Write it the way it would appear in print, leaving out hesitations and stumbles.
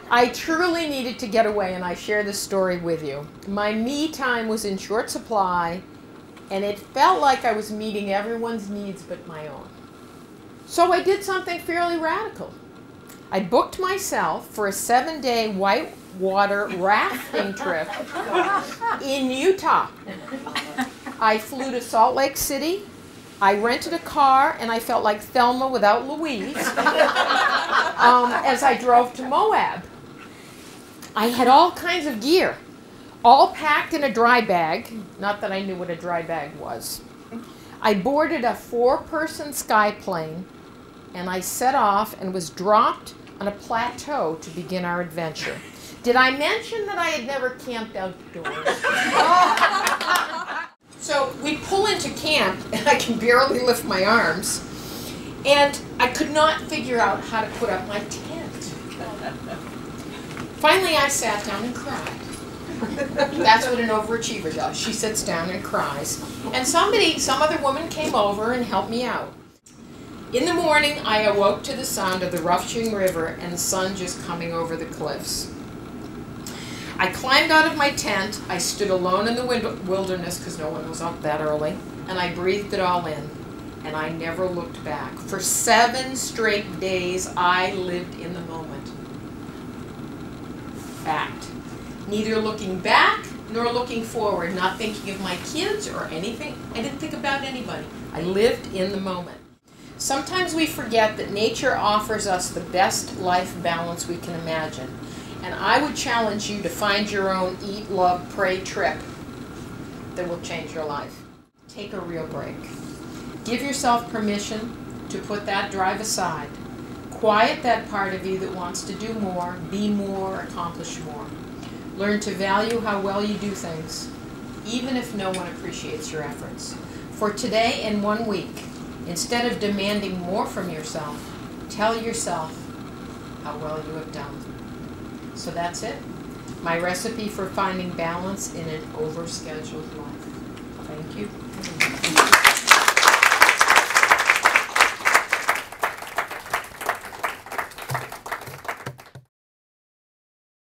I truly needed to get away, and I share this story with you. My me time was in short supply, and it felt like I was meeting everyone's needs but my own. So I did something fairly radical. I booked myself for a 7-day whitewater rafting trip in Utah. I flew to Salt Lake City. I rented a car, and I felt like Thelma without Louise as I drove to Moab. I had all kinds of gear, all packed in a dry bag. Not that I knew what a dry bag was. I boarded a 4-person sky plane, and I set off and was dropped on a plateau to begin our adventure. Did I mention that I had never camped outdoors? So we pull into camp, and I can barely lift my arms, and I could not figure out how to put up my tent. Finally, I sat down and cried. That's what an overachiever does. She sits down and cries. And some other woman came over and helped me out. In the morning, I awoke to the sound of the rushing river and the sun just coming over the cliffs. I climbed out of my tent. I stood alone in the wilderness because no one was up that early, and I breathed it all in, and I never looked back. For 7 straight days, I lived in the moment. Fact. Neither looking back nor looking forward, not thinking of my kids or anything. I didn't think about anybody. I lived in the moment. Sometimes we forget that nature offers us the best life balance we can imagine. And I would challenge you to find your own eat, love, pray trip that will change your life. Take a real break. Give yourself permission to put that drive aside. Quiet that part of you that wants to do more, be more, accomplish more. Learn to value how well you do things, even if no one appreciates your efforts. For today and 1 week, instead of demanding more from yourself, tell yourself how well you have done. So that's it. My recipe for finding balance in an overscheduled life. Thank you.